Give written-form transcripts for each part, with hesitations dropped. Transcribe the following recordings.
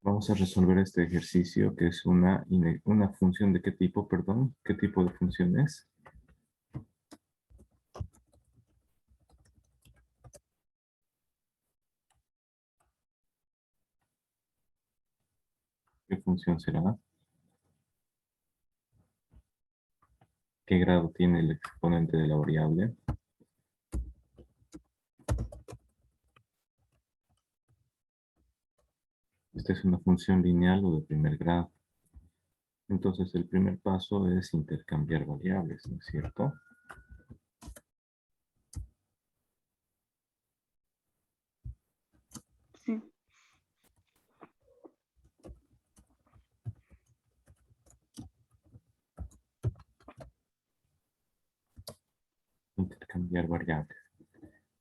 Vamos a resolver este ejercicio que es una función de qué tipo, perdón. ¿Qué tipo de función es? ¿Qué función será? ¿Qué grado tiene el exponente de la variable? Esta es una función lineal o de primer grado. Entonces el primer paso es intercambiar variables, ¿no es cierto? Sí. Intercambiar variables.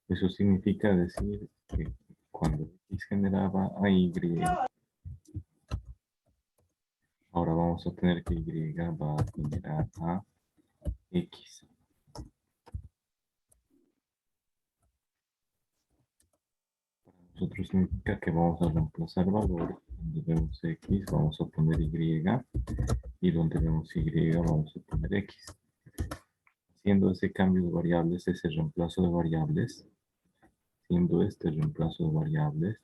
Eso significa decir que cuando x generaba a y, ahora vamos a tener que y va a generar a x. Nosotros significa que vamos a reemplazar valor. Donde vemos x vamos a poner y donde vemos y vamos a poner x. Haciendo ese cambio de variables, ese reemplazo de variables, siendo este reemplazo de variables,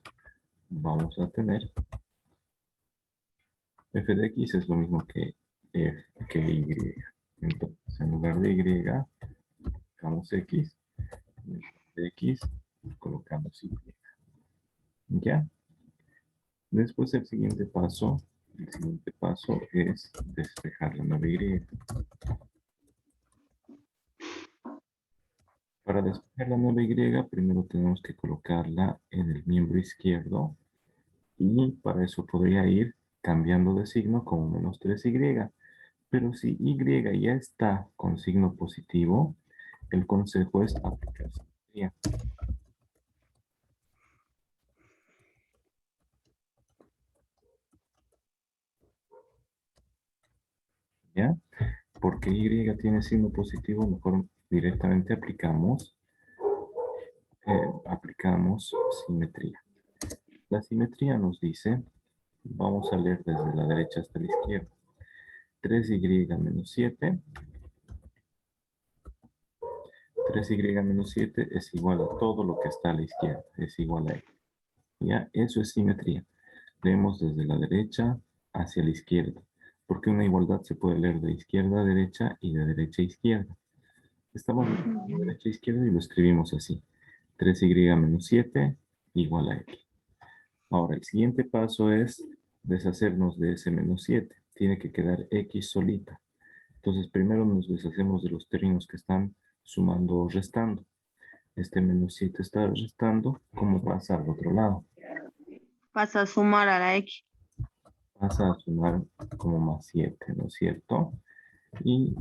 vamos a tener f de x es lo mismo que y. Entonces, en lugar de y, colocamos x, en lugar de x, colocamos y. ¿Ya? Después el siguiente paso es despejar la nueva y. Para despejar la nueva y, primero tenemos que colocarla en el miembro izquierdo y para eso podría ir cambiando de signo como menos 3y. Pero si y ya está con signo positivo, el consejo es aplicar simetría. ¿Ya? Porque y tiene signo positivo, mejor directamente aplicamos simetría. La simetría nos dice, vamos a leer desde la derecha hasta la izquierda, 3y menos 7, 3y menos 7 es igual a todo lo que está a la izquierda, es igual a x. ¿Ya? Eso es simetría. Leemos desde la derecha hacia la izquierda, porque una igualdad se puede leer de izquierda a derecha y de derecha a izquierda. Estamos de derecha a izquierda y lo escribimos así. 3y menos 7 igual a x. Ahora, el siguiente paso es deshacernos de ese menos 7. Tiene que quedar x solita. Entonces, primero nos deshacemos de los términos que están sumando o restando. Este menos 7 está restando, ¿cómo pasa al otro lado? Pasa a sumar a la X. Pasa a sumar como más 7, ¿no es cierto? Y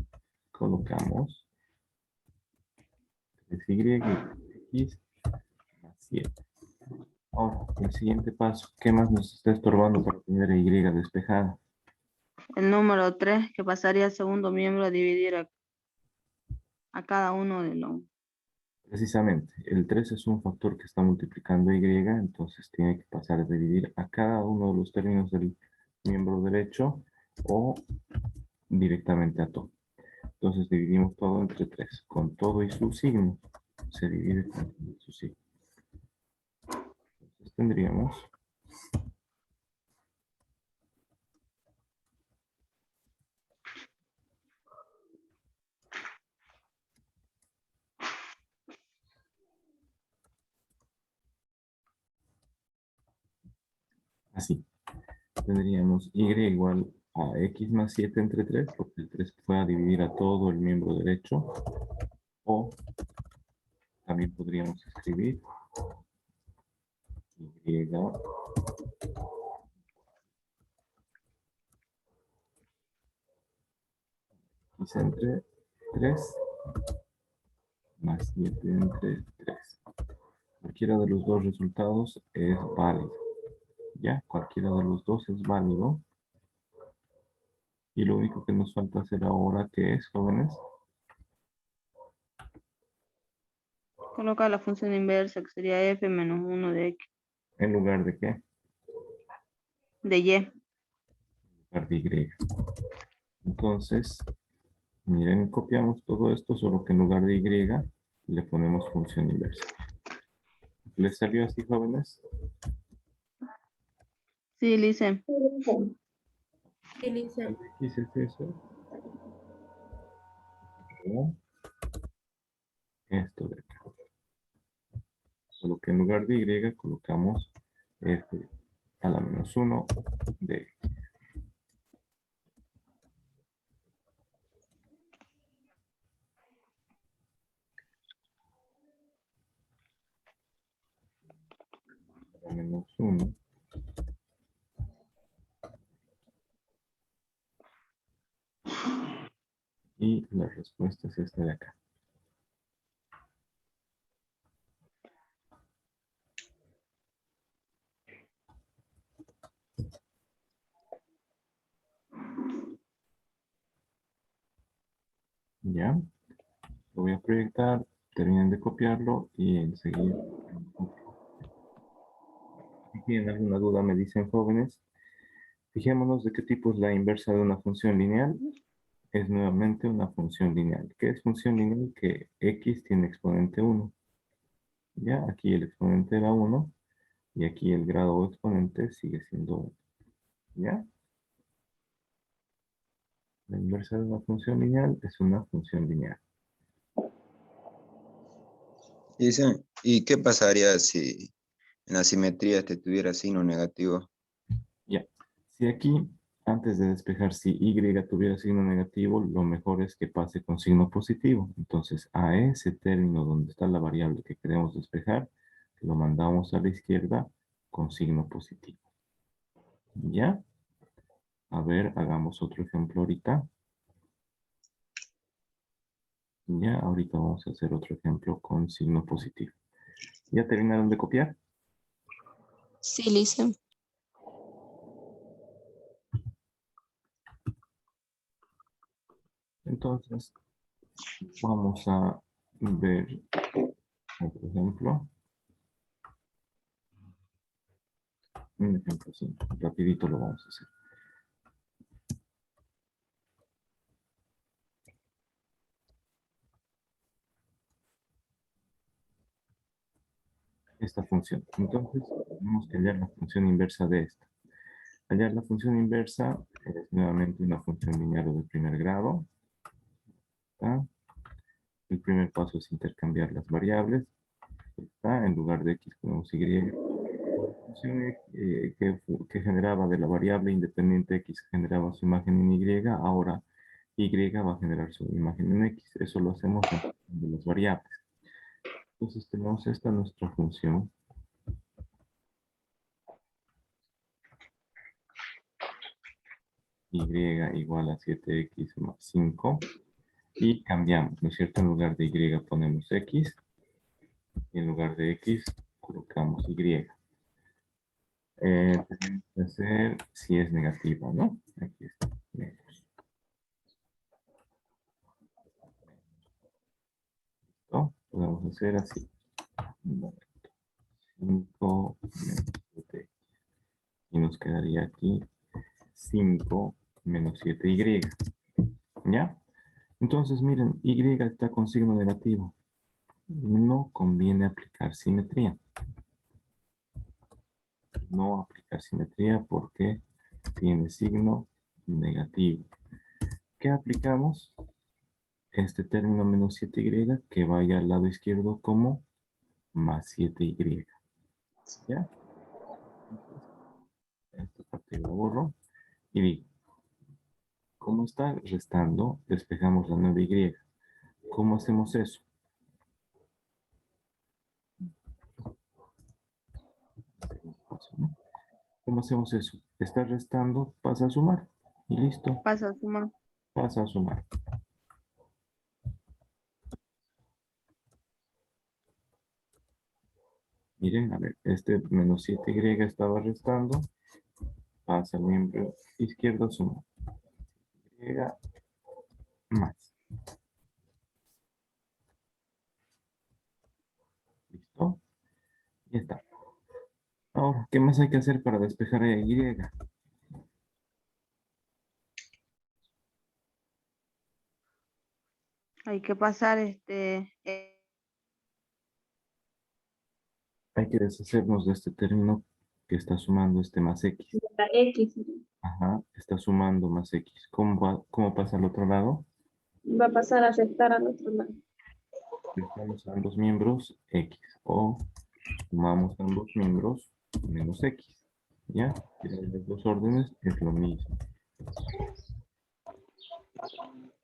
colocamos 3y y x más 7. Ahora, el siguiente paso, ¿qué más nos está estorbando para tener y despejada? El número 3, que pasaría al segundo miembro a dividir a cada uno de los... Precisamente, el 3 es un factor que está multiplicando y, entonces tiene que pasar a dividir a cada uno de los términos del miembro derecho o directamente a todo. Entonces dividimos todo entre 3, con todo y su signo. Se divide con todo y su signo. Entonces tendríamos así. Tendríamos y igual a x más 7 entre 3, porque el 3 fue a dividir a todo el miembro derecho. O también podríamos escribir y x entre 3 más 7 entre 3. Cualquiera de los dos resultados es válido. ¿Ya? Cualquiera de los dos es válido. Y lo único que nos falta hacer ahora, ¿qué es, jóvenes? Colocar la función inversa, que sería f menos 1 de x. ¿En lugar de qué? de Y. en lugar de Y. Entonces, miren, copiamos todo esto, solo que en lugar de Y le ponemos función inversa. ¿Les salió así, jóvenes? Sí, Lice. Sí, Lice. X es eso. O esto de acá. Solo que en lugar de Y colocamos F a la menos 1 de X. A la menos 1. Y la respuesta es esta de acá. ¿Ya? Lo voy a proyectar, terminen de copiarlo y enseguida. Si tienen alguna duda, me dicen, jóvenes. Fijémonos de qué tipo es la inversa de una función lineal. Es nuevamente una función lineal. ¿Qué es función lineal? Que x tiene exponente 1. Ya, aquí el exponente era 1 y aquí el grado o exponente sigue siendo 1. ¿Ya? La inversa de una función lineal es una función lineal. Dice, ¿y qué pasaría si en la simetría te tuviera signo negativo? Ya. Si aquí, antes de despejar si y tuviera signo negativo, lo mejor es que pase con signo positivo. Entonces, a ese término donde está la variable que queremos despejar, lo mandamos a la izquierda con signo positivo. ¿Ya? A ver, hagamos otro ejemplo ahorita. Ya, ahorita vamos a hacer otro ejemplo con signo positivo. ¿Ya terminaron de copiar? Sí, Lice. Entonces, vamos a ver otro ejemplo. Un ejemplo simple. Rapidito lo vamos a hacer. Esta función. Entonces, tenemos que hallar la función inversa de esta. Hallar la función inversa es nuevamente una función lineal de primer grado. ¿Está? El primer paso es intercambiar las variables. ¿Está? En lugar de x ponemos y. La función que generaba de la variable independiente x generaba su imagen en y, ahora y va a generar su imagen en x. Eso lo hacemos de las variables. Entonces tenemos esta nuestra función. Y igual a 7x más 5. Y cambiamos, ¿no es cierto? En lugar de y ponemos x. Y en lugar de x colocamos y. Tenemos que hacer si es negativa, ¿no? Aquí está. Menos. ¿No? Podemos hacer así. 5 menos 7. Y nos quedaría aquí 5 menos 7y. ¿Ya? Entonces, miren, y está con signo negativo. No conviene aplicar simetría. No aplicar simetría porque tiene signo negativo. ¿Qué aplicamos? Este término menos 7y que vaya al lado izquierdo como más 7y. ¿Ya? Esta parte la borro y digo, ¿cómo está restando? Despejamos la 9y. ¿Cómo hacemos eso? ¿No? ¿Cómo hacemos eso? Está restando, pasa a sumar. Y listo, Pasa a sumar. pasa a sumar. Miren, a ver, este menos 7y estaba restando. Pasa al miembro izquierdo, suma. Y más. ¿Listo? Ya está. Ahora, ¿qué más hay que hacer para despejar a Y? Hay que pasar Hay que deshacernos de este término que está sumando este más X. La X Ajá, está sumando más X. ¿Cómo pasa al otro lado? va a pasar a restar al otro lado. Restamos a ambos miembros X. O sumamos a ambos miembros menos X. ¿Ya? En las dos órdenes es lo mismo.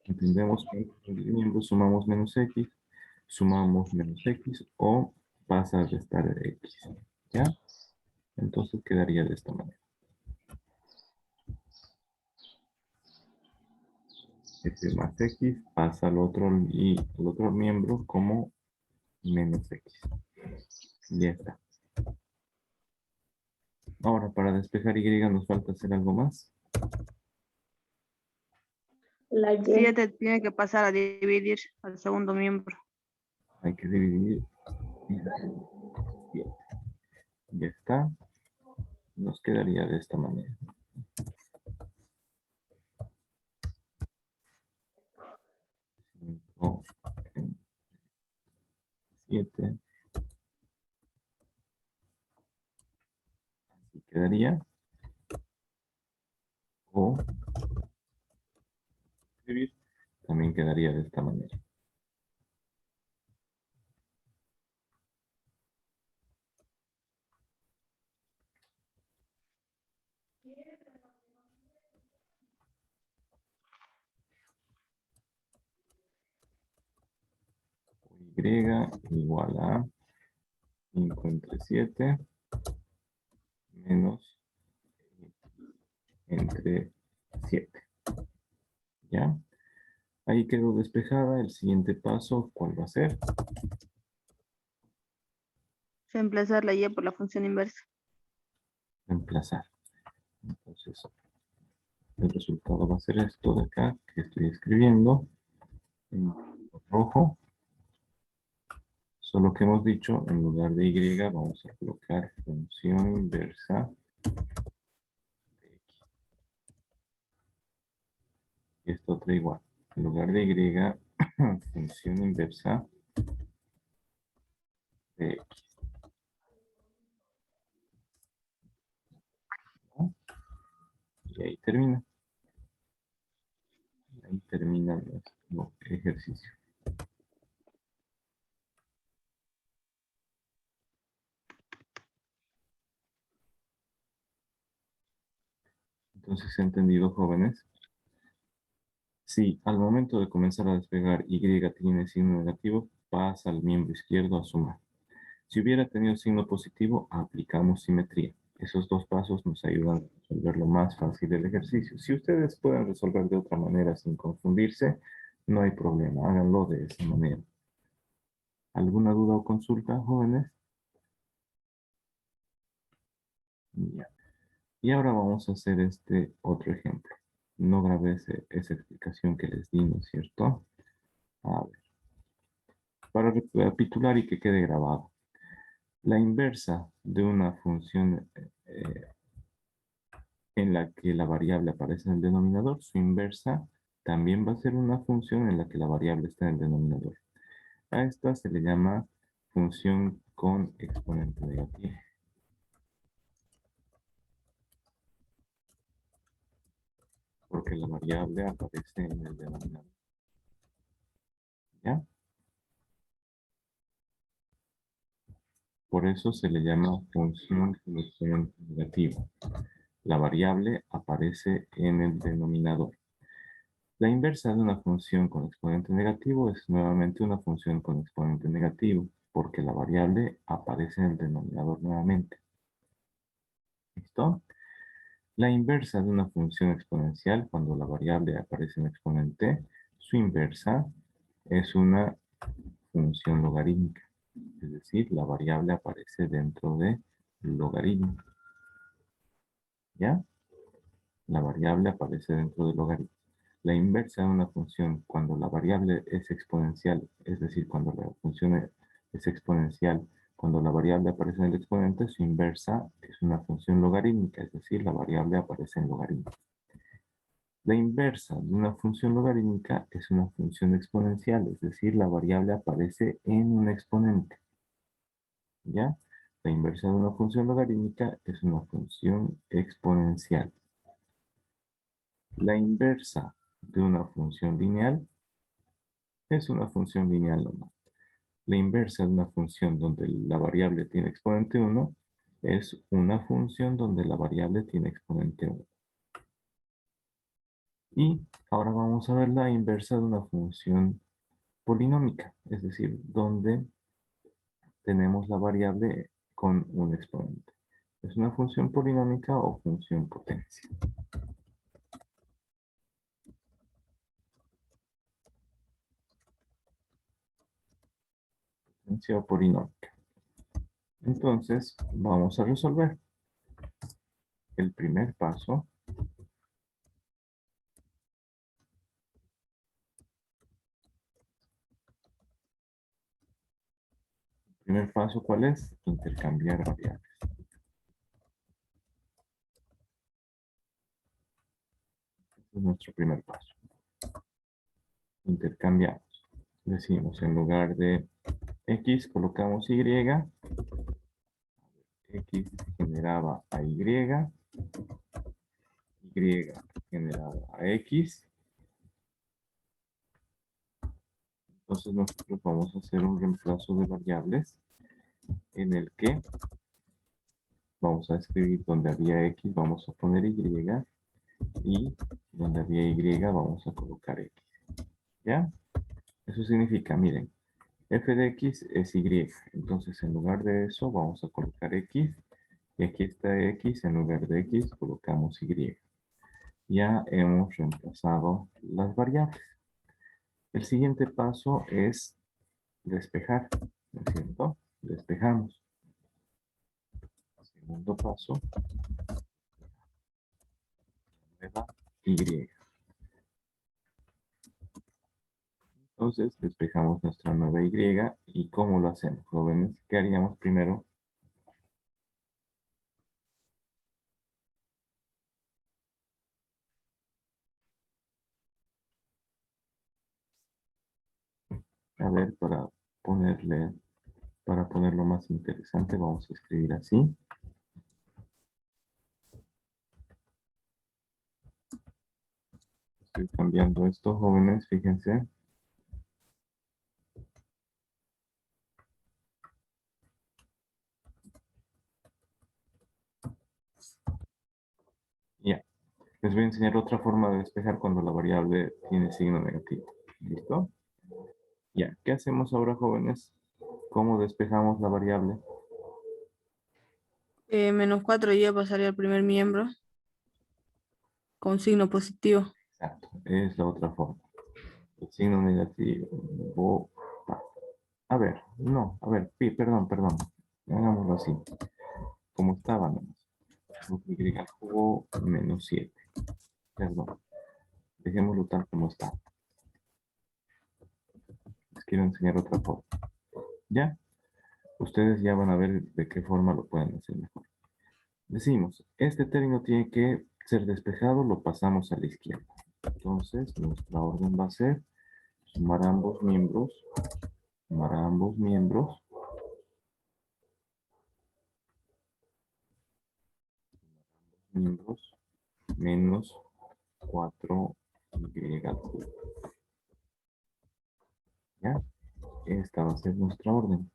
Entendemos que entre los miembros sumamos menos X, sumamos menos X o pasa a restar X. ¿Ya? Entonces quedaría de esta manera. Este más X pasa al otro, y al otro miembro como menos X. Ya está. Ahora, para despejar Y nos falta hacer algo más. La Y. 7 tiene que pasar a dividir al segundo miembro. Hay que dividir. Bien. Ya está. Nos quedaría de esta manera. 5, 7. Así quedaría. O escribir también quedaría de esta manera. Y igual a 5 entre 7 menos entre 7. ¿Ya? Ahí quedó despejada. El siguiente paso, ¿cuál va a ser? Reemplazar la Y por la función inversa. Reemplazar. Entonces, el resultado va a ser esto de acá que estoy escribiendo en rojo. Solo que hemos dicho, en lugar de Y, vamos a colocar función inversa de X. Y esto otra igual. En lugar de Y, función inversa de X. ¿No? Y ahí termina. Ahí termina nuestro ejercicio. Entonces, ¿entendido, jóvenes? Si al momento de comenzar a despegar Y tiene signo negativo, pasa al miembro izquierdo a sumar. Si hubiera tenido signo positivo, aplicamos simetría. Esos dos pasos nos ayudan a resolver lo más fácil del ejercicio. Si ustedes pueden resolver de otra manera sin confundirse, no hay problema, háganlo de esa manera. ¿Alguna duda o consulta, jóvenes? Ya. Y ahora vamos a hacer este otro ejemplo. No grabé esa explicación que les di, ¿no es cierto? A ver. Para recapitular y que quede grabado. La inversa de una función en la que la variable aparece en el denominador, su inversa también va a ser una función en la que la variable está en el denominador. A esta se le llama función con exponente negativo. Porque la variable aparece en el denominador. ¿Ya? Por eso se le llama función con exponente negativo. La variable aparece en el denominador. La inversa de una función con exponente negativo es nuevamente una función con exponente negativo, porque la variable aparece en el denominador nuevamente. ¿Listo? La inversa de una función exponencial, cuando la variable aparece en exponente, su inversa es una función logarítmica. Es decir, la variable aparece dentro de logaritmo. ¿Ya? La variable aparece dentro del logaritmo. La inversa de una función cuando la variable es exponencial, es decir, cuando la función es exponencial, Cuando la variable aparece en el exponente, su inversa es una función logarítmica, es decir, la variable aparece en logaritmo. La inversa de una función logarítmica es una función exponencial, es decir, la variable aparece en un exponente. ¿Ya? La inversa de una función logarítmica es una función exponencial. La inversa de una función lineal es una función lineal normal. La inversa de una función donde la variable tiene exponente 1 es una función donde la variable tiene exponente 1. Y ahora vamos a ver la inversa de una función polinómica, es decir, donde tenemos la variable con un exponente. ¿Es una función polinómica o función potencia? Potencia o polinómica. Entonces, vamos a resolver. El primer paso ¿cuál es? Intercambiar variables. Este es nuestro primer paso. Intercambiamos. Decimos, en lugar de x, colocamos y. X generaba a y. Y generaba a x. Entonces nosotros vamos a hacer un reemplazo de variables en el que vamos a escribir donde había x, vamos a poner y, y donde había y, vamos a colocar x. ¿Ya? Eso significa, miren, f de x es y, entonces en lugar de eso vamos a colocar x, y aquí está x, en lugar de x colocamos y. Ya hemos reemplazado las variables. El siguiente paso es despejar, ¿no es cierto? Despejamos. Segundo paso, nueva y. Entonces despejamos nuestra nueva y. ¿Y cómo lo hacemos, jóvenes? ¿Qué haríamos primero? A ver, para ponerlo más interesante, vamos a escribir así. Estoy cambiando esto, jóvenes, fíjense. Ya. Les voy a enseñar otra forma de despejar cuando la variable tiene signo negativo. ¿Listo? Ya. ¿Qué hacemos ahora, jóvenes? ¿Cómo despejamos la variable? Menos 4y pasaría al primer miembro con signo positivo. Exacto. Es la otra forma. El signo negativo. A ver, no. A ver, perdón. Hagámoslo así. Como estaba nomás. Y al cubo menos 7. Perdón. Dejémoslo tal como está. Les quiero enseñar otra forma. ¿Ya? Ustedes ya van a ver de qué forma lo pueden hacer mejor. Decimos, este término tiene que ser despejado, lo pasamos a la izquierda. Entonces, nuestra orden va a ser sumar ambos miembros, menos 4y al cubo. ¿Ya? Esta va a ser nuestra orden.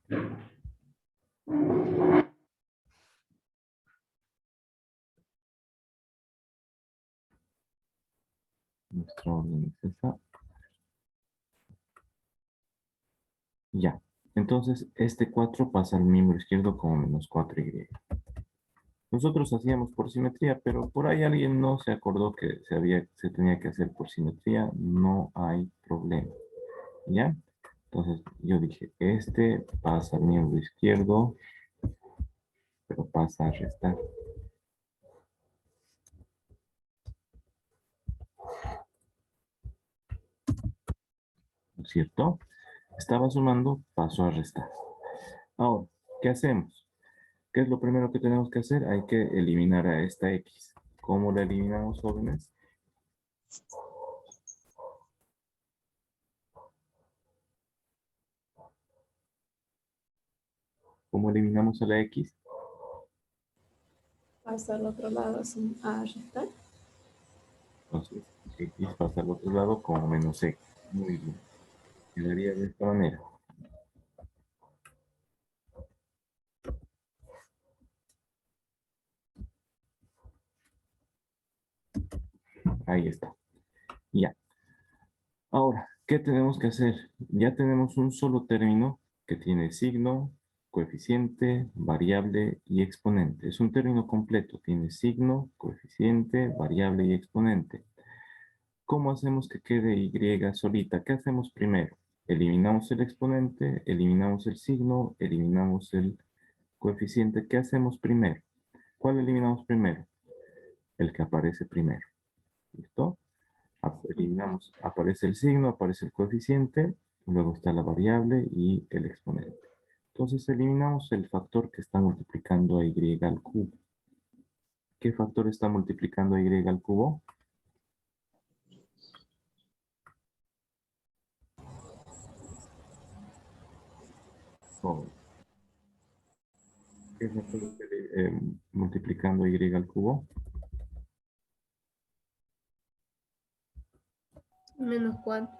Nuestra orden es esa. Ya. Entonces, este 4 pasa al miembro izquierdo como menos 4y. Nosotros hacíamos por simetría, pero por ahí alguien no se acordó que se tenía que hacer por simetría. No hay problema. ¿Ya? Entonces, yo dije, este pasa al miembro izquierdo, pero pasa a restar. ¿No es cierto? Estaba sumando, pasó a restar. Ahora, ¿Qué hacemos? ¿Qué es lo primero que tenemos que hacer? Hay que eliminar a esta X. ¿Cómo la eliminamos, jóvenes? ¿Cómo eliminamos a la X? Pasa al otro lado sin a restar. Entonces, X pasa al otro lado como menos X. Muy bien. Quedaría de esta manera. Ahí está. Ya. Ahora, ¿qué tenemos que hacer? Ya tenemos un solo término que tiene signo, coeficiente, variable y exponente. Es un término completo. Tiene signo, coeficiente, variable y exponente. ¿Cómo hacemos que quede Y solita? ¿Qué hacemos primero? Eliminamos el exponente, eliminamos el signo, eliminamos el coeficiente. ¿Qué hacemos primero? ¿Cuál eliminamos primero? El que aparece primero. ¿Listo? Eliminamos, aparece el signo, aparece el coeficiente, luego está la variable y el exponente. Entonces eliminamos el factor que está multiplicando a Y al cubo. ¿Qué factor está multiplicando a Y al cubo? Oh, ¿qué factor está multiplicando a Y al cubo? -4.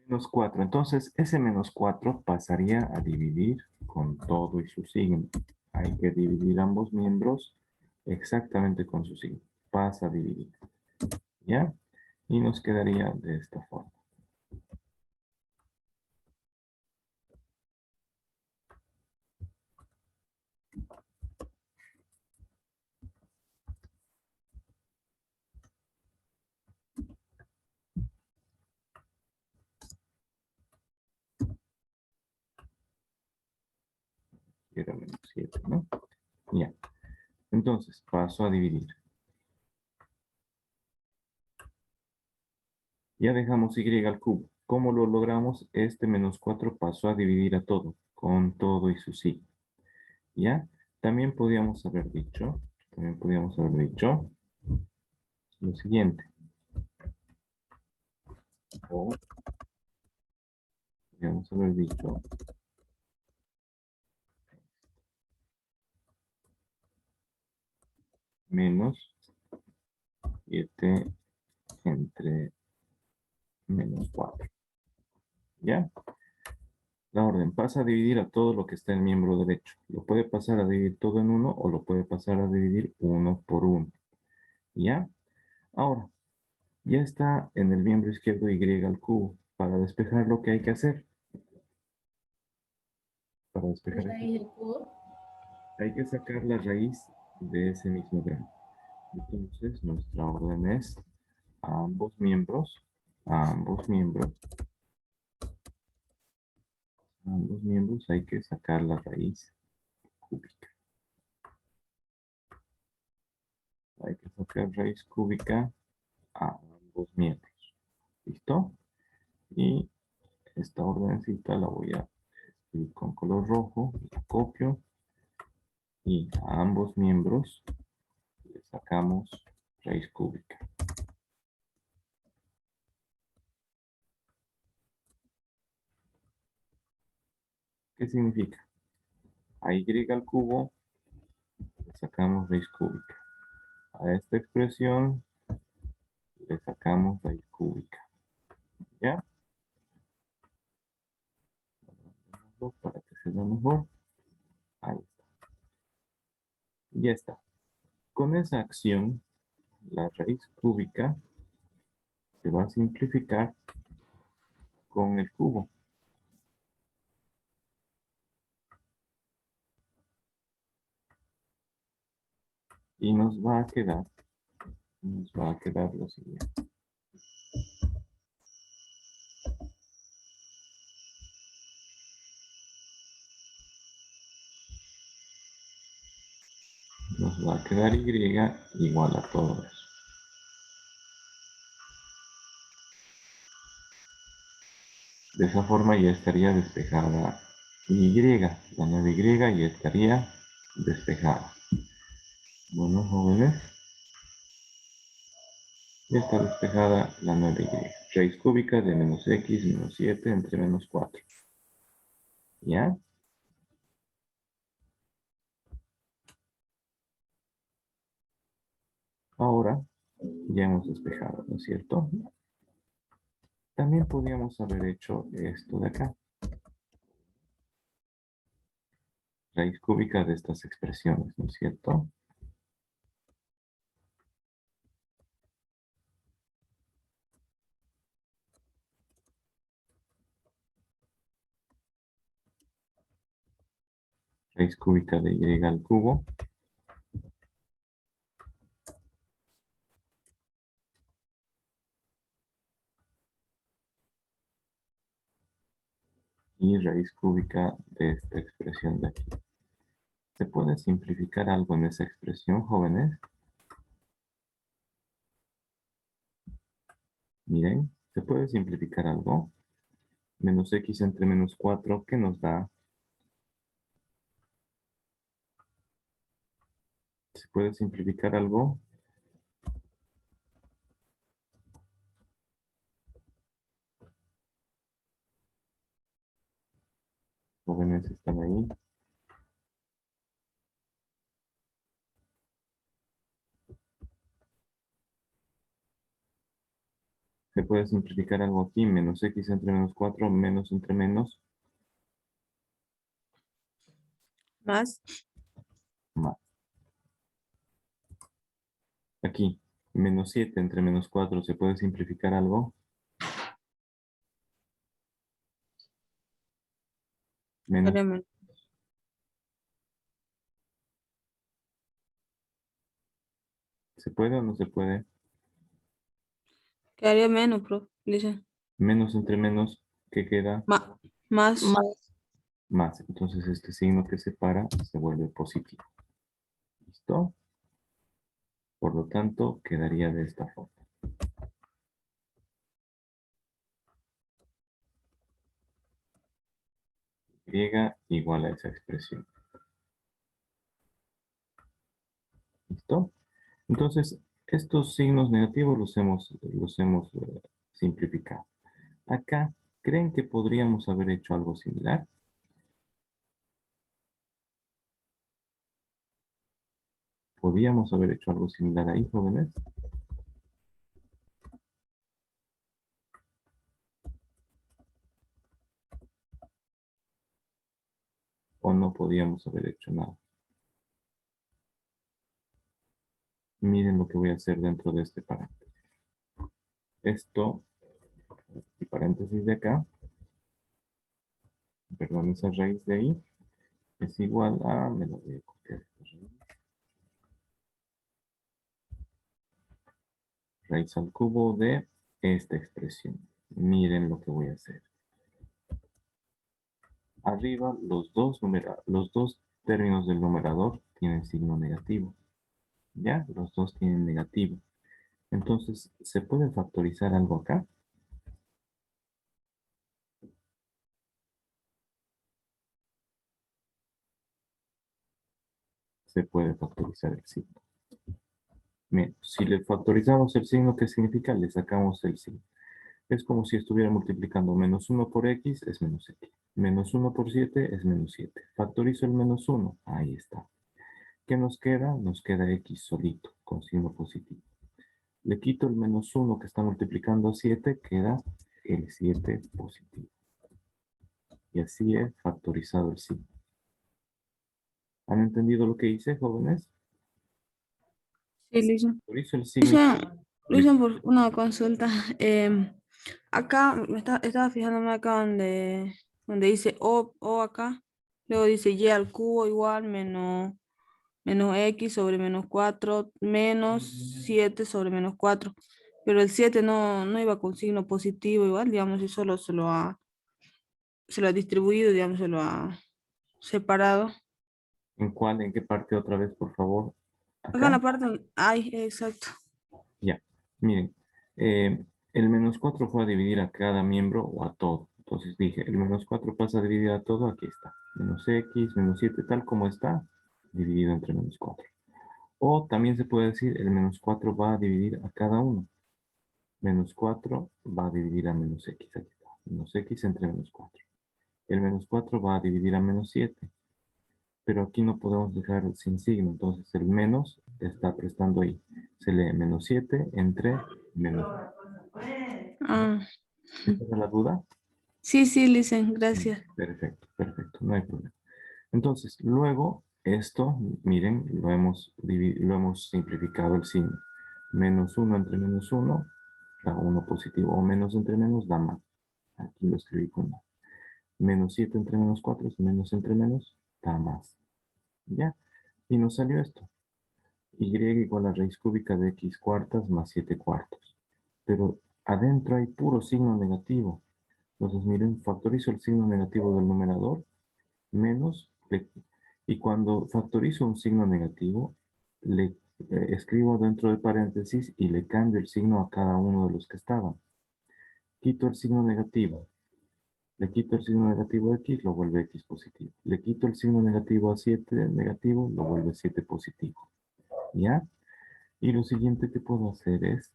Menos 4. Entonces, ese menos 4 pasaría a dividir con todo y su signo. Hay que dividir ambos miembros exactamente con su signo. Pasa a dividir. ¿Ya? Y nos quedaría de esta forma. Era menos 7, ¿no? Ya. Entonces, paso a dividir. Ya dejamos Y al cubo. ¿Cómo lo logramos? Este menos 4 pasó a dividir a todo, con todo y su signo. ¿Ya? También podíamos haber dicho lo siguiente. O podríamos haber dicho menos 7 entre menos 4. ¿Ya? La orden pasa a dividir a todo lo que está en miembro derecho. Lo puede pasar a dividir todo en uno o lo puede pasar a dividir uno por uno. ¿Ya? Ahora, ya está en el miembro izquierdo Y al cubo. Para despejar lo que hay que hacer. Para despejar Raíz del cubo. hay que sacar la raíz de ese mismo grano. Entonces, nuestra orden es a ambos miembros, hay que sacar la raíz cúbica. Hay que sacar raíz cúbica a ambos miembros. ¿Listo? Y esta ordencita la voy a escribir con color rojo, la copio y a ambos miembros le sacamos raíz cúbica. ¿Qué significa? A Y al cubo le sacamos raíz cúbica. A esta expresión le sacamos raíz cúbica. ¿Ya? Para que se vea mejor. Ahí está. Ya está. Con esa acción, la raíz cúbica se va a simplificar con el cubo. Y nos va a quedar lo siguiente. Nos va a quedar Y igual a todo eso. De esa forma ya estaría despejada Y, la 9Y ya estaría despejada. Bueno, jóvenes, ya está despejada la 9Y. Raíz cúbica de menos X menos 7 entre menos 4. ¿Ya? Ahora ya hemos despejado, ¿no es cierto? También podríamos haber hecho esto de acá. Raíz cúbica de estas expresiones, ¿no es cierto? Raíz cúbica de Y al cubo. Y raíz cúbica de esta expresión de aquí. ¿Se puede simplificar algo en esa expresión, jóvenes? Miren, ¿se puede simplificar algo? Menos X entre menos 4, ¿qué nos da? ¿Se puede simplificar algo? Jóvenes, ¿están ahí? ¿Se puede simplificar algo aquí? Menos X entre menos 4, menos entre menos, Más. más. Aquí, menos 7 entre menos 4, ¿se puede simplificar algo? Menos, Quedaría menos. ¿se puede o no se puede? Quedaría menos, profe. Dice. Menos entre menos, ¿qué queda? Más. Más. Entonces este signo que separa se vuelve positivo. ¿Listo? Por lo tanto, quedaría de esta forma. Y igual a esa expresión. ¿Listo? Entonces, estos signos negativos los hemos simplificado. Acá, ¿creen que podríamos haber hecho algo similar? ¿Podríamos haber hecho algo similar ahí, jóvenes? ¿O no podíamos haber hecho nada? Miren lo que voy a hacer dentro de este paréntesis. Esto, el paréntesis de acá, perdón, esa raíz de ahí, es igual a, me lo voy a copiar esta raíz. Raíz al cubo de esta expresión. Miren lo que voy a hacer. Arriba, los dos términos del numerador tienen signo negativo. ¿Ya? Los dos tienen negativo. Entonces, ¿se puede factorizar algo acá? Se puede factorizar el signo. Bien, si le factorizamos el signo, ¿qué significa? Le sacamos el signo. Es como si estuviera multiplicando menos 1 por x, es menos x. Menos 1 por 7 es menos 7. Factorizo el menos 1. Ahí está. ¿Qué nos queda? Nos queda x solito, con signo positivo. Le quito el menos 1 que está multiplicando a 7, queda el 7 positivo. Y así he factorizado el signo. ¿Han entendido lo que hice, jóvenes? Sí, listo. Factorizo el signo. Luisa, por una consulta. Acá estaba fijándome acá donde dice O acá. Luego dice Y al cubo igual menos X sobre menos 4 menos 7 sobre menos 4. Pero el 7 no iba con signo positivo igual, digamos, y solo se lo ha distribuido, digamos, se lo ha separado. ¿En cuál? ¿En qué parte otra vez, por favor? Acá en Acá. la parte, ay, exacto. Ya. Miren. El menos 4 fue a dividir a cada miembro o a todo. Entonces dije, el menos 4 pasa a dividir a todo, aquí está. Menos x, menos 7, tal como está, dividido entre menos 4. O también se puede decir, el menos 4 va a dividir a cada uno. Menos 4 va a dividir a menos x, aquí está. Menos x entre menos 4. El menos 4 va a dividir a menos 7. Pero aquí no podemos dejar sin signo, entonces el menos está prestando ahí. Se lee menos 7 entre menos 4. Ah, ¿Esa era la duda? sí, sí, Licen, gracias. Perfecto, perfecto, no hay problema. Entonces, luego, esto, miren, lo hemos simplificado el signo. Menos 1 entre menos 1 da 1 positivo, o menos entre menos da más. Aquí lo escribí con más. Menos 7 entre menos 4 es menos entre menos, da más. ¿Ya? Y nos salió esto. Y igual a raíz cúbica de x cuartas más 7 cuartos. Pero adentro hay puro signo negativo. Entonces, miren, factorizo el signo negativo del numerador menos, y cuando factorizo un signo negativo, le escribo dentro de paréntesis y le cambio el signo a cada uno de los que estaban. Quito el signo negativo. Le quito el signo negativo a x, lo vuelve x positivo. Le quito el signo negativo a 7 negativo, lo vuelve 7 positivo. ¿Ya? Y lo siguiente que puedo hacer es...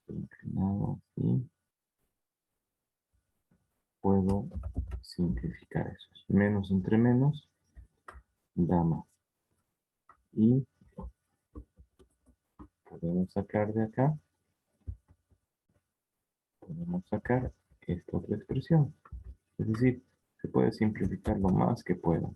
inclinado así. Puedo simplificar eso. Menos entre menos da más. Y podemos sacar de acá, podemos sacar esta otra expresión. Es decir, se puede simplificar lo más que pueda.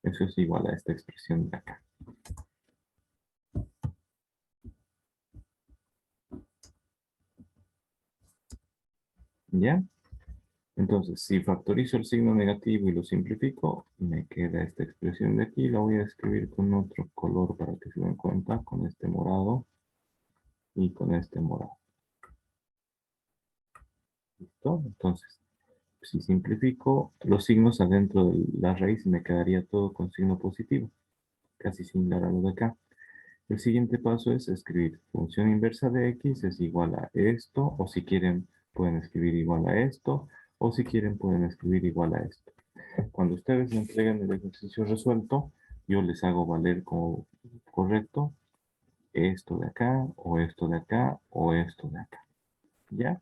Eso es igual a esta expresión de acá. ¿Ya? Entonces, si factorizo el signo negativo y lo simplifico, me queda esta expresión de aquí. La voy a escribir con otro color para que se den cuenta, con este morado y con este morado. ¿Listo? Entonces, si simplifico los signos adentro de la raíz, me quedaría todo con signo positivo, casi similar a lo de acá. El siguiente paso es escribir función inversa de x es igual a esto, o si quieren pueden escribir igual a esto, o si quieren pueden escribir igual a esto. Cuando ustedes me entreguen el ejercicio resuelto, yo les hago valer como correcto esto de acá, o esto de acá, o esto de acá. ¿Ya?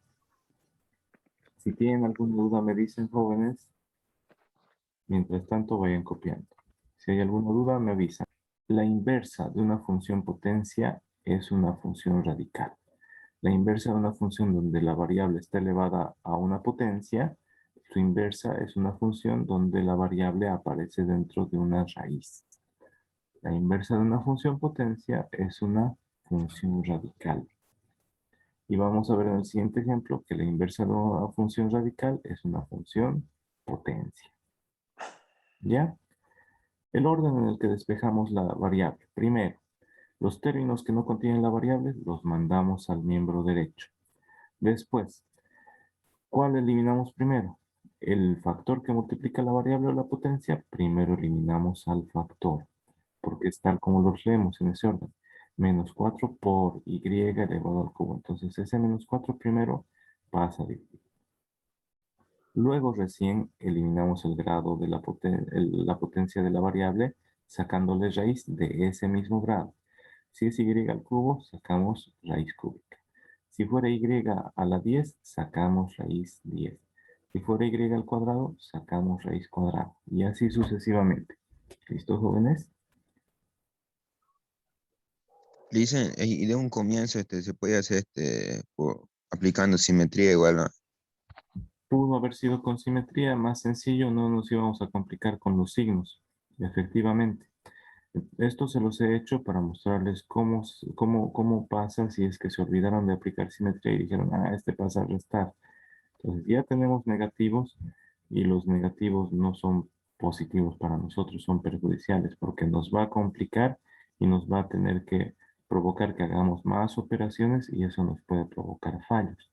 Si tienen alguna duda me dicen, jóvenes. Mientras tanto vayan copiando. Si hay alguna duda me avisan. La inversa de una función potencia es una función radical. La inversa de una función donde la variable está elevada a una potencia, su inversa es una función donde la variable aparece dentro de una raíz. La inversa de una función potencia es una función radical. Y vamos a ver en el siguiente ejemplo que la inversa de una función radical es una función potencia. ¿Ya? El orden en el que despejamos la variable. Primero, los términos que no contienen la variable los mandamos al miembro derecho. Después, ¿cuál eliminamos primero? El factor que multiplica la variable o la potencia, primero eliminamos al factor, porque es tal como los leemos en ese orden. Menos 4 por y elevado al cubo. Entonces ese menos 4 primero pasa a dividir. Luego recién eliminamos el grado de la potencia de la variable, sacándole raíz de ese mismo grado. Si es y al cubo, sacamos raíz cúbica. Si fuera y a la 10, sacamos raíz 10. Si fuera y al cuadrado, sacamos raíz cuadrada. Y así sucesivamente. ¿Listo, jóvenes? Dicen, y de un comienzo se puede hacer aplicando simetría igual, ¿no? Pudo haber sido con simetría más sencillo, no nos íbamos a complicar con los signos, efectivamente. Esto se los he hecho para mostrarles cómo pasa si es que se olvidaron de aplicar simetría y dijeron, este pasa a restar. Entonces ya tenemos negativos y los negativos no son positivos para nosotros, son perjudiciales porque nos va a complicar y nos va a tener que provocar que hagamos más operaciones y eso nos puede provocar fallos.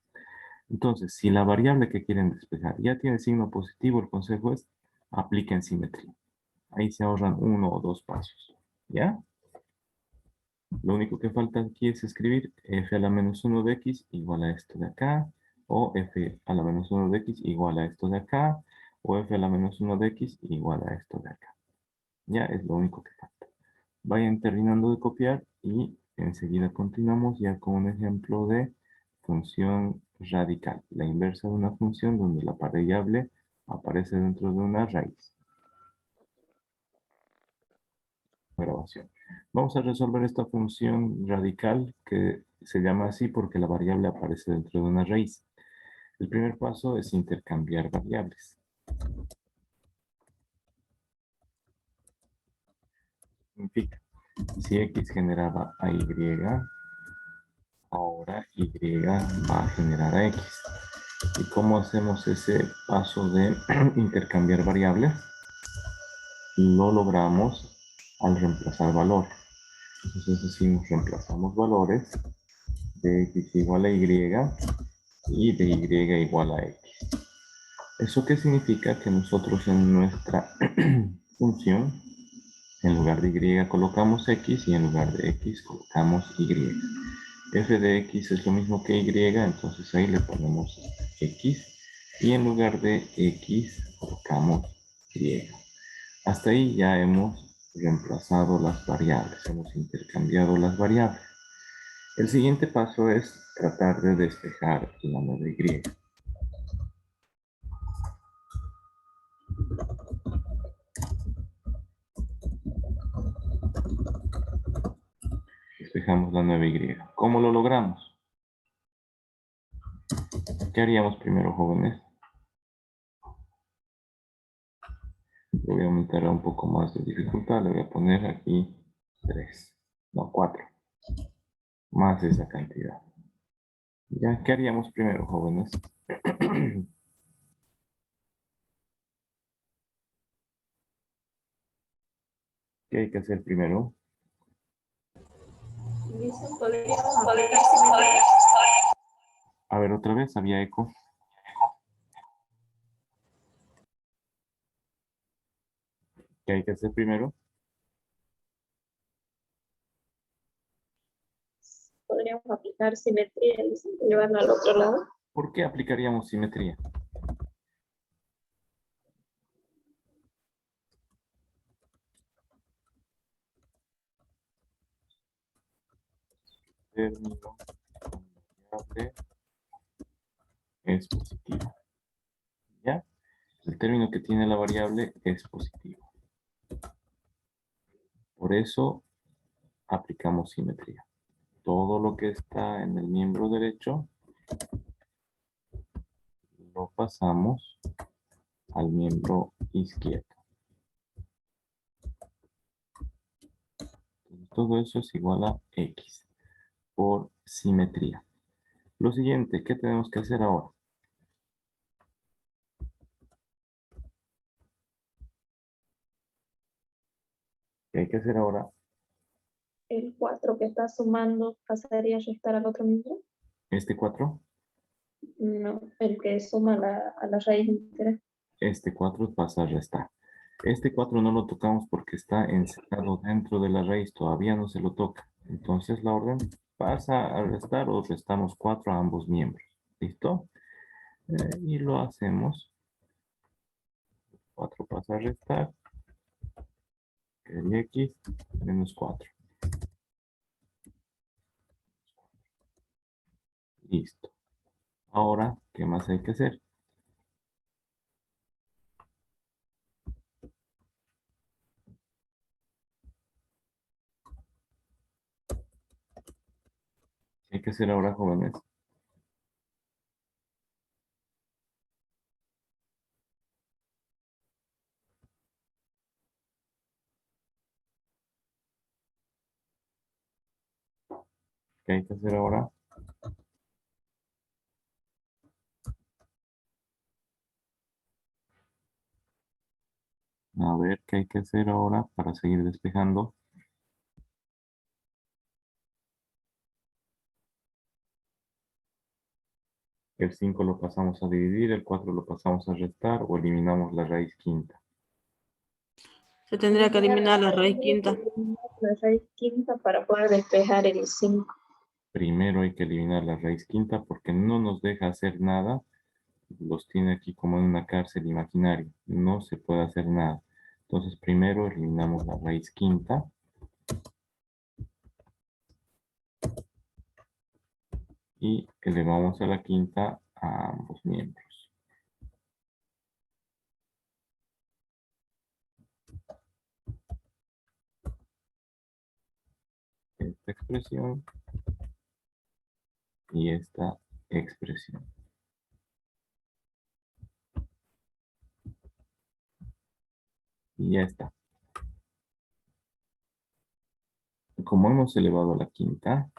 Entonces, si la variable que quieren despejar ya tiene signo positivo, el consejo es apliquen simetría. Ahí se ahorran 1 o 2 pasos. ¿Ya? Lo único que falta aquí es escribir f a la menos 1 de x igual a esto de acá, o f a la menos 1 de x igual a esto de acá, o f a la menos 1 de x igual a esto de acá. Ya es lo único que falta. Vayan terminando de copiar y enseguida continuamos ya con un ejemplo de función radical. La inversa de una función donde la variable aparece dentro de una raíz. Grabación. Vamos a resolver esta función radical que se llama así porque la variable aparece dentro de una raíz. El primer paso es intercambiar variables. Significa, si x generaba a y, ahora y va a generar a x. ¿Y cómo hacemos ese paso de intercambiar variables? Lo logramos al reemplazar valor. Entonces decimos, reemplazamos valores de x igual a y y de y igual a x. ¿Eso qué significa? Que nosotros en nuestra función, en lugar de y colocamos x y en lugar de x colocamos y. F de x es lo mismo que y, entonces ahí le ponemos x y en lugar de x colocamos y. Hasta ahí ya hemos reemplazado las variables, hemos intercambiado las variables. El siguiente paso es tratar de despejar la nueva y. Despejamos la nueva y. ¿Cómo lo logramos? ¿Qué haríamos primero, jóvenes? Le voy a aumentar un poco más de dificultad. Le voy a poner aquí 3. No, 4. Más esa cantidad. ¿Ya? ¿Qué haríamos primero, jóvenes? ¿Qué hay que hacer primero? Dice, podríamos aplicar simetría. A ver, otra vez, había eco. ¿Qué hay que hacer primero? Podríamos aplicar simetría, dice, llevarlo al otro lado. ¿Por qué aplicaríamos simetría? Término variable es positivo. ¿Ya? El término que tiene la variable es positivo. Por eso aplicamos simetría. Todo lo que está en el miembro derecho lo pasamos al miembro izquierdo. Todo eso es igual a x por simetría. Lo siguiente, ¿qué tenemos que hacer ahora? ¿Qué hay que hacer ahora? El 4 que está sumando pasaría a restar al otro miembro. Este 4, No, el que suma a la raíz entera. este 4 pasa a restar. Este 4 no lo tocamos porque está encerrado dentro de la raíz, todavía no se lo toca. Entonces la orden pasa a restar o restamos 4 a ambos miembros. ¿Listo? Y lo hacemos. 4 pasa a restar. Quedaría x menos 4. Listo. Ahora, ¿qué más hay que hacer? ¿Qué hay que hacer ahora, jóvenes? ¿Qué hay que hacer ahora? A ver, ¿qué hay que hacer ahora para seguir despejando? El 5 lo pasamos a dividir, el 4 lo pasamos a restar o eliminamos la raíz quinta. Se tendría que eliminar la raíz quinta. La raíz quinta para poder despejar el 5. Primero hay que eliminar la raíz quinta porque no nos deja hacer nada. Los tiene aquí como en una cárcel imaginaria. No se puede hacer nada. Entonces primero eliminamos la raíz quinta. Y elevamos a la quinta a ambos miembros. Esta expresión y esta expresión. Y ya está. Como hemos elevado a la quinta,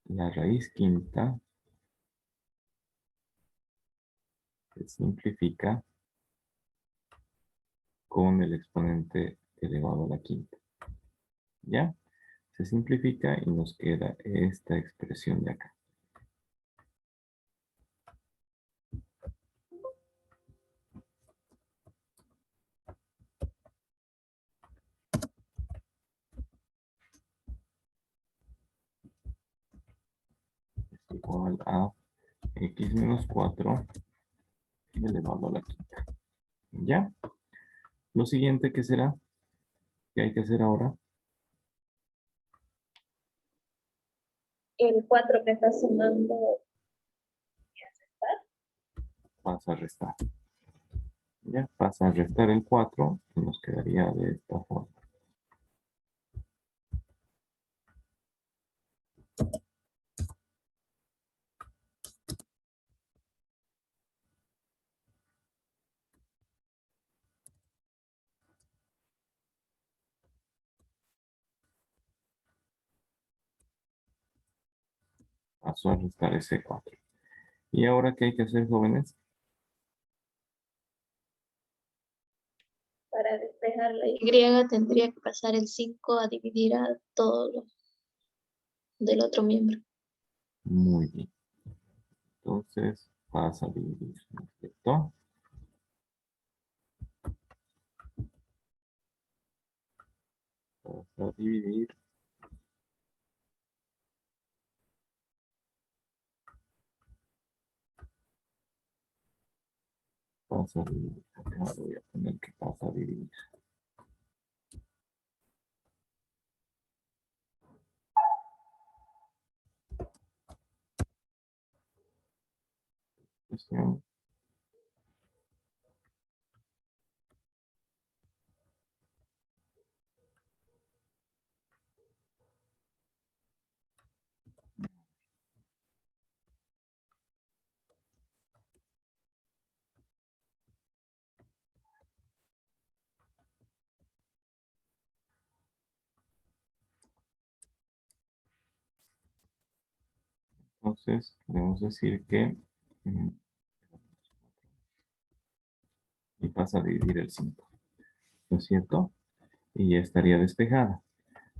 la raíz quinta se simplifica con el exponente elevado a la quinta. ¿Ya? Se simplifica y nos queda esta expresión de acá. Es igual a x menos 4 elevado a la quinta. ¿Ya? Lo siguiente que será, que hay que hacer ahora, El 4 que está sumando. pasa a restar. ¿Ya? Pasa a restar el 4 y nos quedaría de esta forma. Paso a restar ese 4. ¿Y ahora qué hay que hacer, jóvenes? Para despejar la Y tendría que pasar el 5 a dividir a todos los del otro miembro. Muy bien. Entonces, pasa a dividir. ¿No es cierto? Pasa a dividir. Pasa a dividir. Acá voy a poner que pasa a dividir. Cuestión. Entonces, podemos decir que y pasa a dividir el 5. ¿No es cierto? Y ya estaría despejada.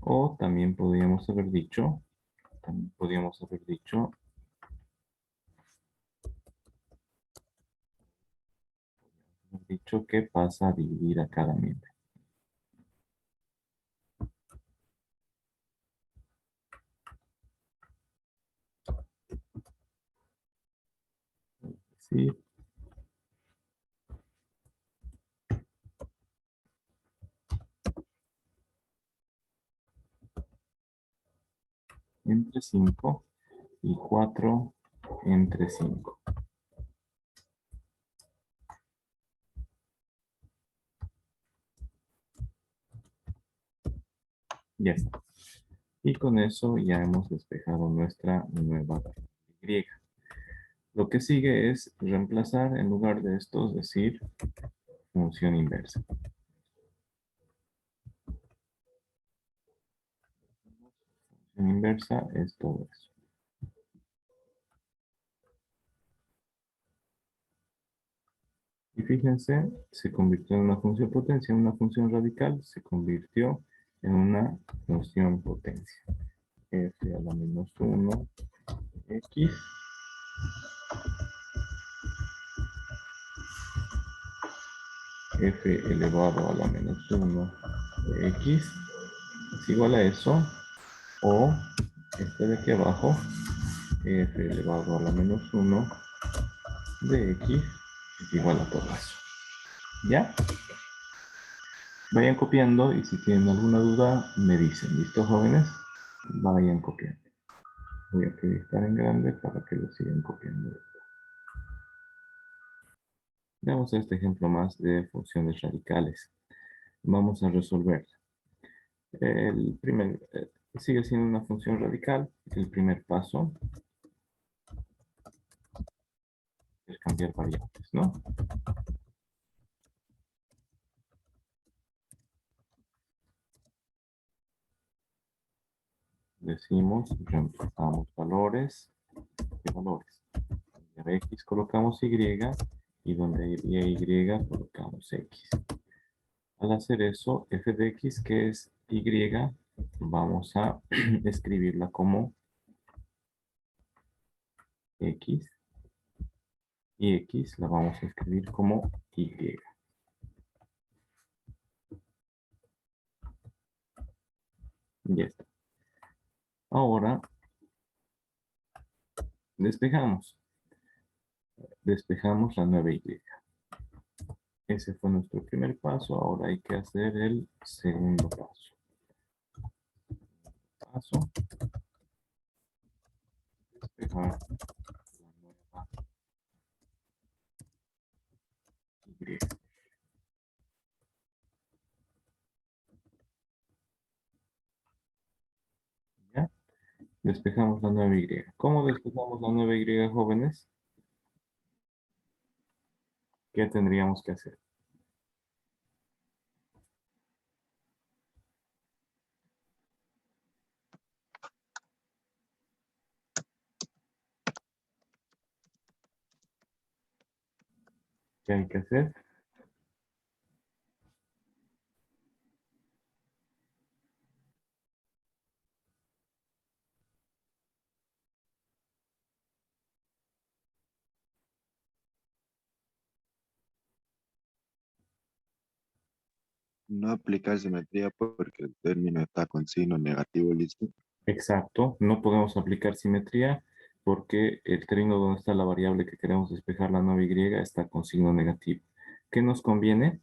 O también podríamos haber dicho, que pasa a dividir a cada miembro. Sí. Entre 5 y 4 entre 5. Ya está. Y con eso ya hemos despejado nuestra nueva Y. Lo que sigue es reemplazar en lugar de esto, es decir, función inversa. Función inversa es todo eso. Y fíjense, se convirtió en una función potencia, en una función radical, se convirtió en una función potencia. f a la menos 1 x f elevado a la menos 1 de x es igual a eso, o este de aquí abajo, f elevado a la menos 1 de x es igual a todo eso. ¿Ya? Vayan copiando y si tienen alguna duda me dicen. ¿Listo, jóvenes? Vayan copiando. Voy a proyectar en grande para que lo sigan copiando. Veamos este ejemplo más de funciones radicales. Vamos a resolver. Sigue siendo una función radical. El primer paso es cambiar variables, ¿no? Decimos, reemplazamos valores y valores. Donde x colocamos y y donde hay y colocamos x. Al hacer eso, f de x, que es y, vamos a escribirla como x, y x la vamos a escribir como y. Ya está. Ahora, despejamos la nueva y. Ese fue nuestro primer paso, ahora hay que hacer el segundo paso. Despejar la nueva y. ¿Ya? Despejamos la nueva y. ¿Cómo despejamos la nueva y, jóvenes? ¿Qué tendríamos que hacer? ¿Qué hay que hacer? No aplicar simetría porque el término está con signo negativo, ¿listo? Exacto, no podemos aplicar simetría porque el término donde está la variable que queremos despejar, la nueva y, está con signo negativo. ¿Qué nos conviene?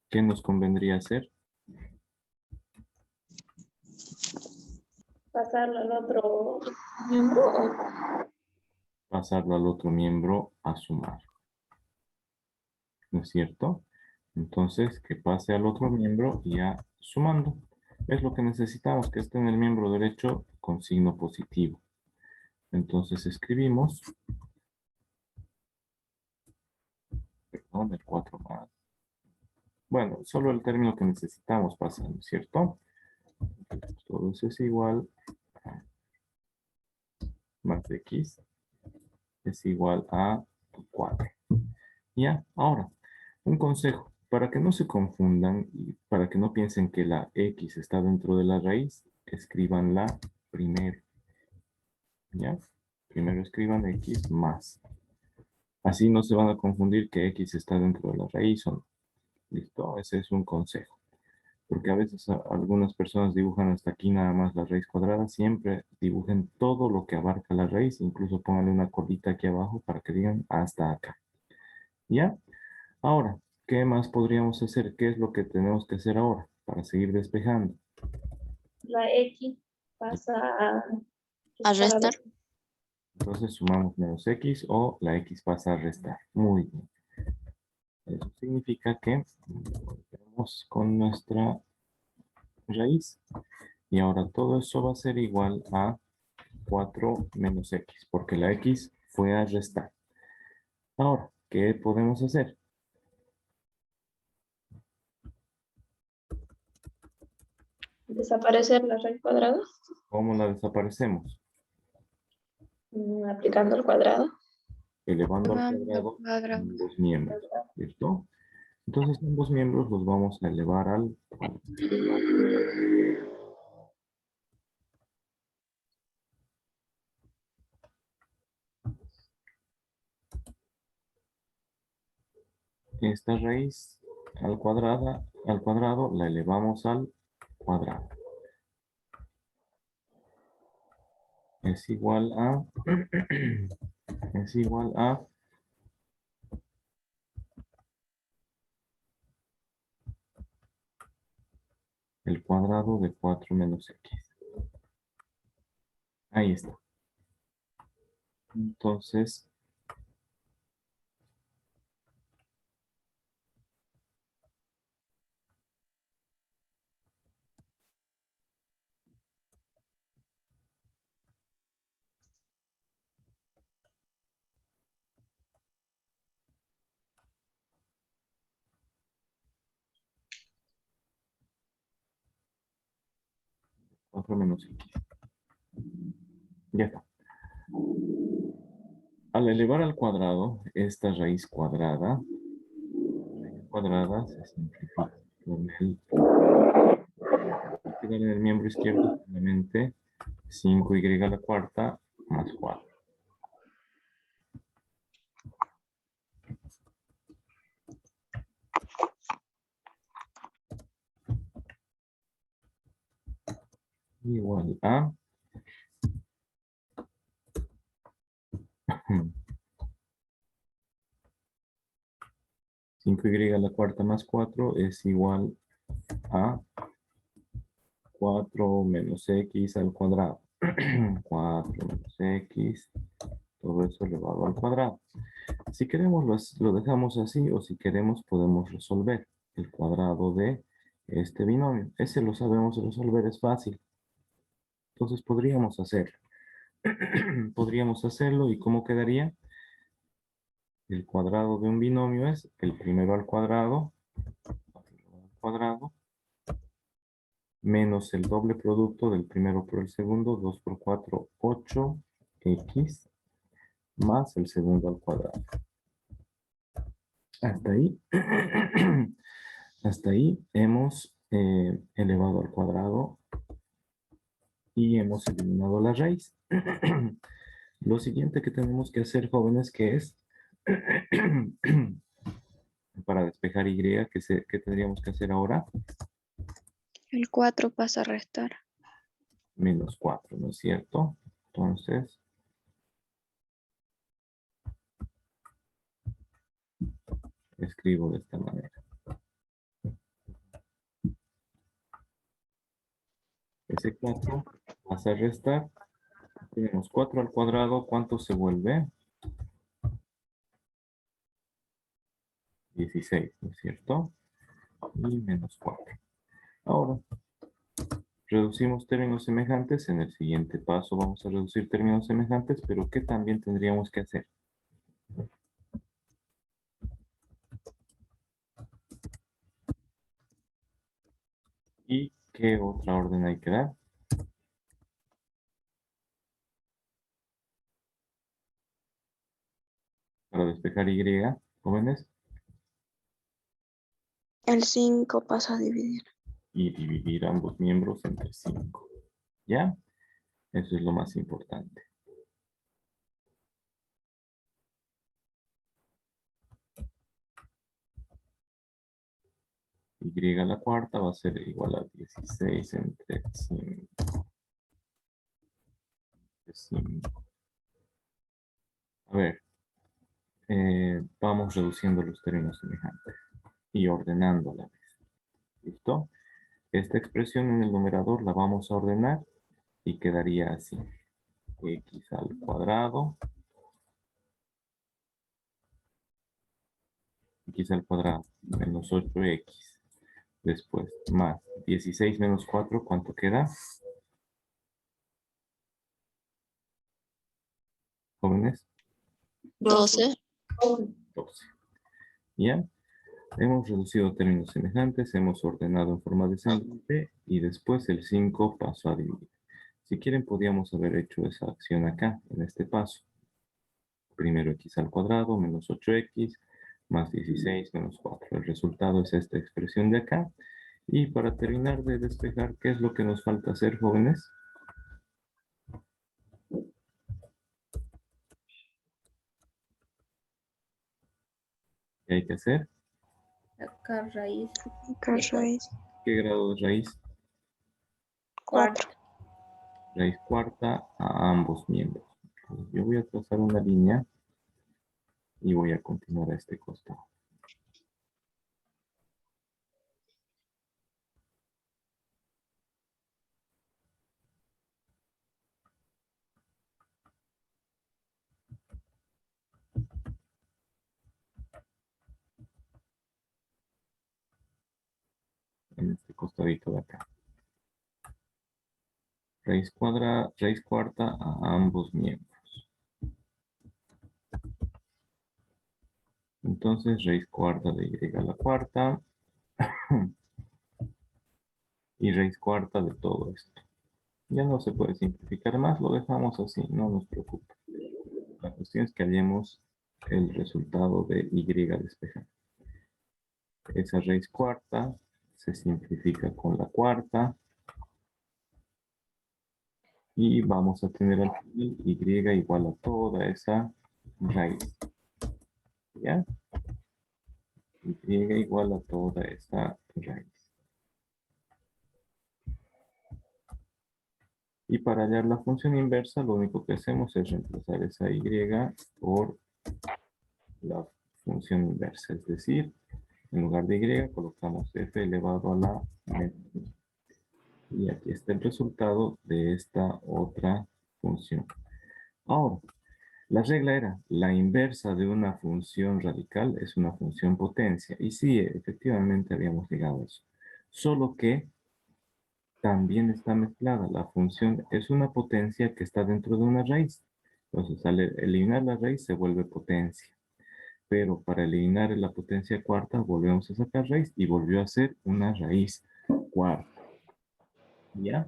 ¿Qué nos convendría hacer? Pasarlo al otro miembro. Pasarlo al otro miembro a sumar. ¿No es cierto? Entonces, que pase al otro miembro y ya sumando. Es lo que necesitamos, que esté en el miembro derecho con signo positivo. Entonces escribimos, perdón, el 4 más. Bueno, solo el término que necesitamos pasa, ¿no es cierto? Entonces, todo eso es igual a más de x es igual a 4. Ya, ahora, un consejo. Para que no se confundan y para que no piensen que la x está dentro de la raíz, escríbanla primero. ¿Ya? Primero escriban x más. Así no se van a confundir que x está dentro de la raíz o no. ¿Listo? Ese es un consejo. Porque a veces algunas personas dibujan hasta aquí nada más la raíz cuadrada. Siempre dibujen todo lo que abarca la raíz. Incluso pónganle una colita aquí abajo para que digan hasta acá. ¿Ya? Ahora, ¿qué más podríamos hacer? ¿Qué es lo que tenemos que hacer ahora para seguir despejando? La X pasa A restar. Entonces sumamos menos x o la x pasa a restar. Muy bien. Eso significa que volvemos con nuestra raíz. Y ahora todo eso va a ser igual a 4 menos x, porque la x fue a restar. Ahora, ¿qué podemos hacer? desaparecer la raíz cuadrada, ¿Cómo la desaparecemos? aplicando el cuadrado. Elevando al Tomando cuadrado cuadrado. los miembros, ¿cierto? Entonces ambos miembros los vamos a elevar al cuadrado. Esta raíz al cuadrado la elevamos al cuadrado. Es igual a es igual a el cuadrado de 4 menos x. Ahí está. Entonces, cuatro menos x. Ya está. Al elevar al cuadrado esta raíz cuadrada se simplifica con el quedar en el miembro izquierdo simplemente 5y a la cuarta más 4. Igual a 5y a la cuarta más 4 es igual a 4 menos x al cuadrado. 4 menos x, todo eso elevado al cuadrado. Si queremos lo dejamos así, o si queremos podemos resolver el cuadrado de este binomio. Ese lo sabemos resolver, es fácil. Entonces podríamos hacerlo. Podríamos hacerlo, ¿y cómo quedaría? El cuadrado de un binomio es el primero al cuadrado menos el doble producto del primero por el segundo, 2 por 4, 8x, más el segundo al cuadrado. Hasta ahí, hasta ahí hemos elevado al cuadrado y hemos eliminado la raíz. Lo siguiente que tenemos que hacer, jóvenes, que es para despejar y, ¿qué tendríamos que hacer ahora? El 4 pasa a restar. Menos 4, ¿no es cierto? Entonces, escribo de esta manera. Ese 4 pasa a restar. Tenemos 4 al cuadrado, ¿cuánto se vuelve? 16, ¿no es cierto? Y menos 4. Ahora, reducimos términos semejantes. En el siguiente paso vamos a reducir términos semejantes, pero ¿qué también tendríamos que hacer? ¿Y qué otra orden hay que dar? Para despejar y, jóvenes, El 5 pasa a dividir. y dividir ambos miembros entre 5. ¿Ya? Eso es lo más importante. Y a la cuarta va a ser igual a 16 entre 5. A ver, vamos reduciendo los términos semejantes y ordenando a la vez. ¿Listo? Esta expresión en el numerador la vamos a ordenar y quedaría así. X al cuadrado. X al cuadrado menos 8x. Después más 16 menos 4, ¿cuánto queda? Jóvenes, 12. 12. ¿Ya? Hemos reducido términos semejantes, hemos ordenado en forma descendente y después el 5 pasó a dividir. Si quieren, podríamos haber hecho esa acción acá, en este paso. Primero x al cuadrado menos 8x, más 16 menos 4. El resultado es esta expresión de acá. Y para terminar de despejar, ¿qué es lo que nos falta hacer, jóvenes? ¿Qué hay que hacer? Sacar raíz. Sacar raíz. ¿Qué grado de raíz? 4. Raíz cuarta a ambos miembros. Entonces, yo voy a trazar una línea y voy a continuar a este costado. En este costadito de acá. Raíz cuarta a ambos miembros. Entonces, raíz cuarta de y a la cuarta y raíz cuarta de todo esto. Ya no se puede simplificar más, lo dejamos así, no nos preocupa. La cuestión es que hallemos el resultado de y despejada. Esa raíz cuarta se simplifica con la cuarta. Y vamos a tener al final y igual a toda esa raíz. ¿Ya? Y igual a toda esa raíz. Y para hallar la función inversa, lo único que hacemos es reemplazar esa y por la función inversa. Es decir, en lugar de y colocamos f elevado a la menos. Y aquí está el resultado de esta otra función. Ahora, la regla era, la inversa de una función radical es una función potencia. Y sí, efectivamente habíamos llegado a eso. Solo que también está mezclada. La función es una potencia que está dentro de una raíz. Entonces, al eliminar la raíz se vuelve potencia. Pero para eliminar la potencia cuarta, volvemos a sacar raíz y volvió a ser una raíz cuarta. ¿Ya?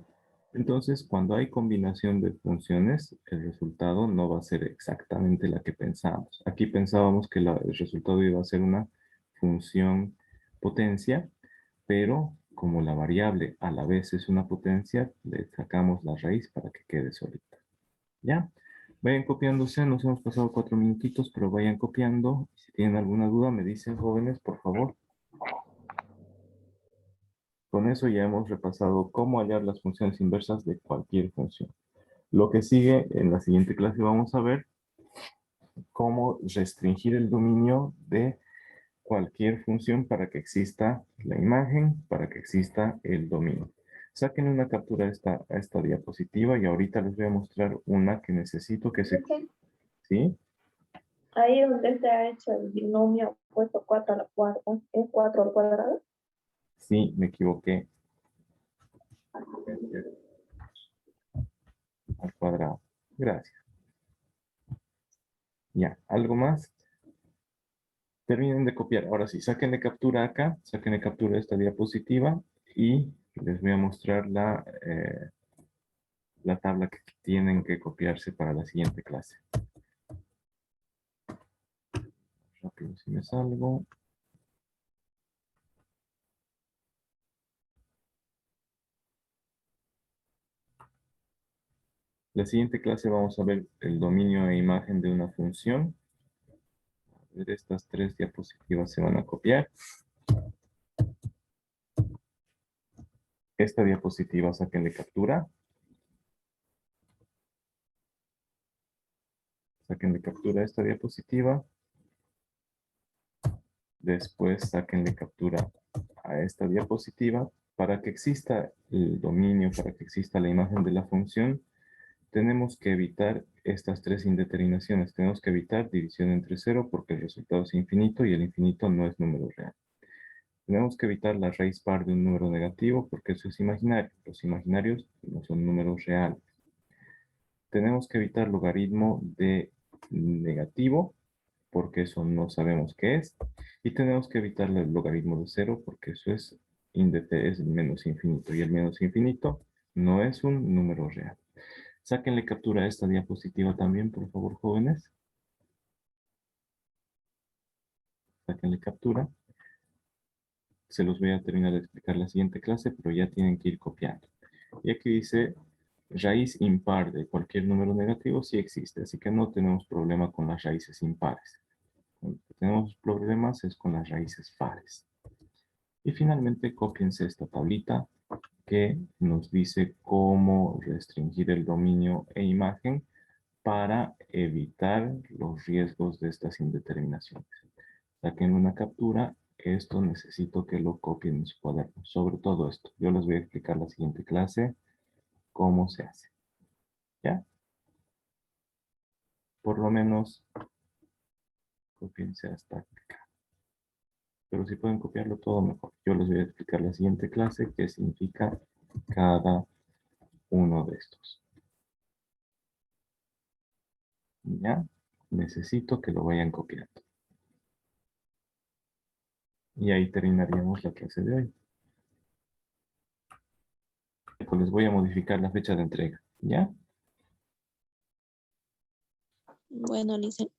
Entonces, cuando hay combinación de funciones, el resultado no va a ser exactamente la que pensábamos. Aquí pensábamos que el resultado iba a ser una función potencia, pero como la variable a la vez es una potencia, le sacamos la raíz para que quede solita. ¿Ya? Vayan copiándose, nos hemos pasado 4 minutitos, pero vayan copiando. Si tienen alguna duda, me dicen, jóvenes, por favor. Con eso ya hemos repasado cómo hallar las funciones inversas de cualquier función. Lo que sigue, en la siguiente clase vamos a ver cómo restringir el dominio de cualquier función para que exista la imagen, para que exista el dominio. Saquen una captura a esta diapositiva y ahorita les voy a mostrar una que necesito que se... ¿Sí? Ahí donde se ha hecho el binomio puesto 4 a la cuarta, ¿es 4 al cuadrado? Sí, me equivoqué. Al cuadrado. Gracias. Ya, ¿algo más? Terminen de copiar. Ahora sí, saquen de captura acá, saquen de captura esta diapositiva y les voy a mostrar la tabla que tienen que copiarse para la siguiente clase. Rápido si me salgo. La siguiente clase vamos a ver el dominio e imagen de una función. A ver, estas 3 diapositivas se van a copiar. Esta diapositiva saquen de captura. Saquen de captura esta diapositiva. Después saquen de captura a esta diapositiva. Para que exista el dominio, para que exista la imagen de la función, tenemos que evitar estas 3 indeterminaciones. Tenemos que evitar división entre 0 porque el resultado es infinito y el infinito no es número real. Tenemos que evitar la raíz par de un número negativo porque eso es imaginario. Los imaginarios no son números reales. Tenemos que evitar logaritmo de negativo porque eso no sabemos qué es. Y tenemos que evitar el logaritmo de 0 porque eso es menos infinito. Y el menos infinito no es un número real. Sáquenle captura a esta diapositiva también, por favor, jóvenes. sáquenle captura. Se los voy a terminar de explicar la siguiente clase, pero ya tienen que ir copiando. Y aquí dice raíz impar de cualquier número negativo sí existe, así que no tenemos problema con las raíces impares. Lo que tenemos problemas es con las raíces pares. Y finalmente, cópiense esta tablita que nos dice cómo restringir el dominio e imagen para evitar los riesgos de estas indeterminaciones. Saquen una captura. Esto necesito que lo copien en su cuaderno. Sobre todo esto. Yo les voy a explicar la siguiente clase cómo se hace. ¿Ya? Por lo menos, copiense hasta acá. Pero si pueden copiarlo todo mejor. Yo les voy a explicar la siguiente clase qué significa cada uno de estos. ¿Ya? Necesito que lo vayan copiando. Y ahí terminaríamos la clase de hoy. Pues les voy a modificar la fecha de entrega. ¿Ya? Bueno, Lice.